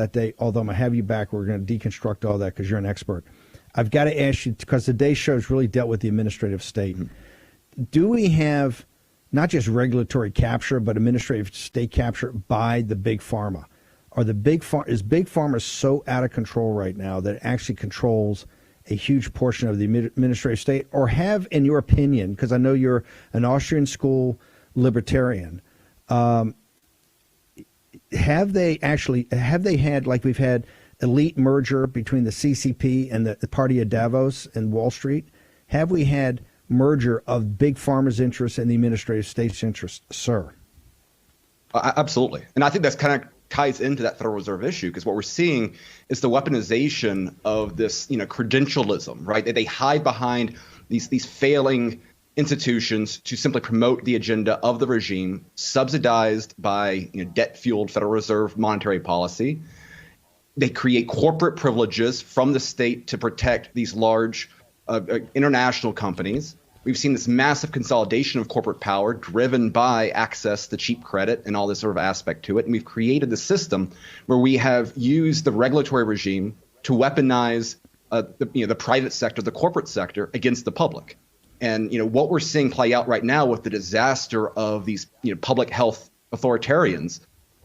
that day, although I'm going to have you back. We're going to deconstruct all that because you're an expert. I've got to ask you, because today's show's really dealt with the administrative state. Do we have not just regulatory capture, but administrative state capture by the big pharma? Is big pharma so out of control right now that it actually controls a huge portion of the administrative state? Or have, in your opinion, because I know you're an Austrian school libertarian, have they had, like we've had elite merger between the CCP and the party of Davos and Wall Street? Have we had merger of big pharma's interests and the administrative state's interests, sir? Absolutely. And I think that's kind of ties into that Federal Reserve issue, because what we're seeing is the weaponization of this, credentialism, right? They hide behind these failing institutions to simply promote the agenda of the regime, subsidized by debt-fueled Federal Reserve monetary policy. They create corporate privileges from the state to protect these large international companies. We've seen this massive consolidation of corporate power driven by access to cheap credit and all this sort of aspect to it. And we've created the system where we have used the regulatory regime to weaponize the private sector, the corporate sector, against the public. And what we're seeing play out right now with the disaster of these public health authoritarians,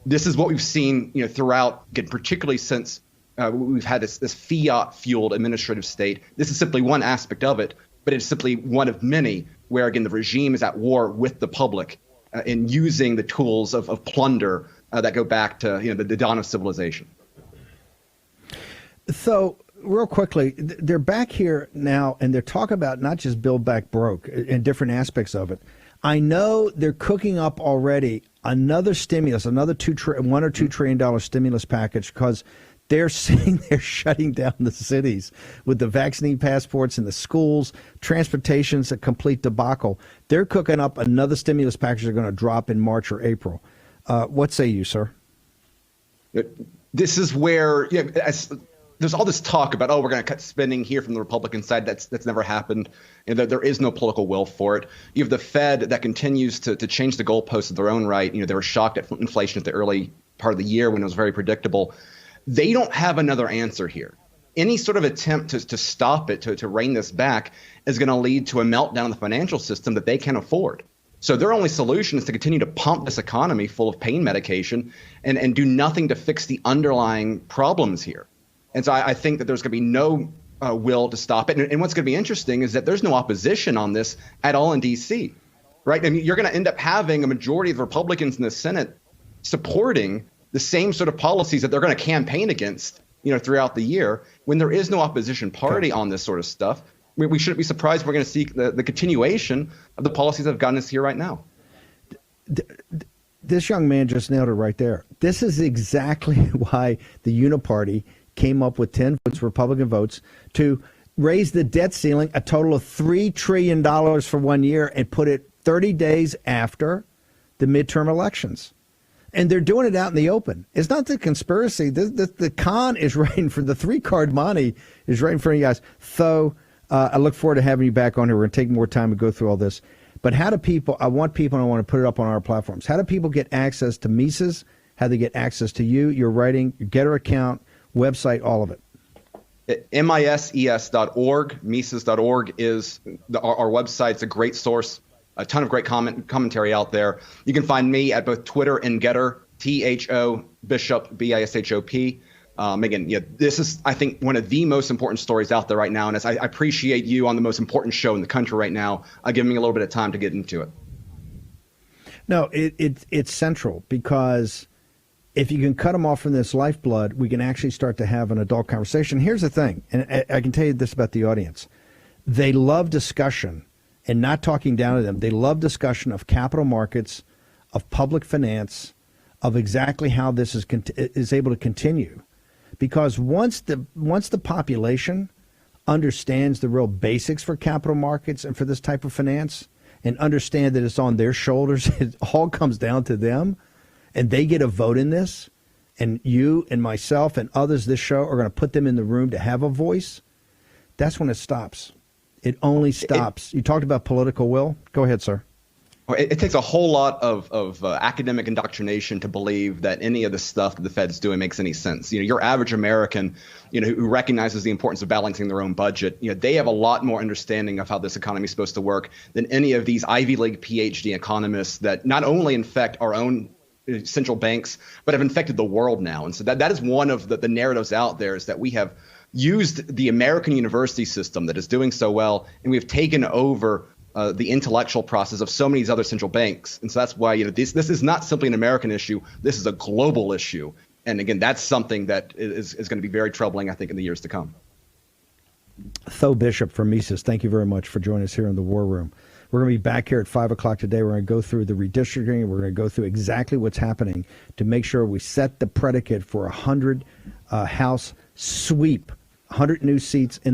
this is what we've seen throughout, again, particularly since we've had this fiat-fueled administrative state. This is simply one aspect of it, but it's simply one of many where, again, the regime is at war with the public in using the tools of plunder that go back to the dawn of civilization. So, real quickly, they're back here now, and they're talking about not just Build Back Broke and different aspects of it. I know they're cooking up already another stimulus, another $1 or $2 trillion stimulus package, because they're saying they're shutting down the cities with the vaccine passports and the schools. Transportation's a complete debacle. They're cooking up another stimulus package they're going to drop in March or April. What say you, sir? This is where there's all this talk about, we're going to cut spending here from the Republican side. That's never happened. There is no political will for it. You have the Fed that continues to change the goalposts of their own right. They were shocked at inflation at the early part of the year when it was very predictable. They don't have another answer here. Any sort of attempt to stop it, to rein this back, is going to lead to a meltdown in the financial system that they can't afford. So their only solution is to continue to pump this economy full of pain medication and do nothing to fix the underlying problems here. And so I think that there's going to be no will to stop it. And what's going to be interesting is that there's no opposition on this at all in D.C., right? I mean, you're going to end up having a majority of Republicans in the Senate supporting the same sort of policies that they're going to campaign against, throughout the year. When there is no opposition party on this sort of stuff, we shouldn't be surprised we're going to see the continuation of the policies that have gotten us here right now. This young man just nailed it right there. This is exactly why the Uniparty came up with 10 votes, Republican votes, to raise the debt ceiling a total of $3 trillion for 1 year and put it 30 days after the midterm elections. And they're doing it out in the open. It's not the conspiracy. The con is right in front. The three-card money is right in front of you guys. Tho, I look forward to having you back on here. We're going to take more time to go through all this. But how do people, I want people, and I want to put it up on our platforms, how do people get access to Mises? How do they get access to you, your writing, your Getter account, website, all of it? mises.org. Mises.org is our website. It's a great source. A ton of great commentary out there. You can find me at both Twitter and Getter, Tho Bishop, Bishop. Again, this is, I think, one of the most important stories out there right now. And as I appreciate you on the most important show in the country right now, giving me a little bit of time to get into it. No, it's central, because if you can cut them off from this lifeblood, we can actually start to have an adult conversation. Here's the thing, and I can tell you this about the audience. They love discussion. And not talking down to them. They love discussion of capital markets, of public finance, of exactly how this is able to continue. Because once the population understands the real basics for capital markets and for this type of finance, and understand that it's on their shoulders, it all comes down to them, and they get a vote in this, and you and myself and others this show are going to put them in the room to have a voice, that's when it stops. It only stops. You talked about political will. Go ahead, sir. It takes a whole lot of academic indoctrination to believe that any of the stuff that the Fed's doing makes any sense. Your average American, who recognizes the importance of balancing their own budget, they have a lot more understanding of how this economy is supposed to work than any of these Ivy League PhD economists that not only infect our own central banks, but have infected the world now. And so that is one of the narratives out there, is that we have used the American university system that is doing so well, and we've taken over the intellectual process of so many of these other central banks. And so that's why this is not simply an American issue. This is a global issue. And again, that's something that is going to be very troubling, I think, in the years to come. Tho Bishop from Mises, thank you very much for joining us here in the War Room. We're going to be back here at 5 o'clock today. We're going to go through the redistricting. We're going to go through exactly what's happening to make sure we set the predicate for 100 House sweep, 100 new seats in the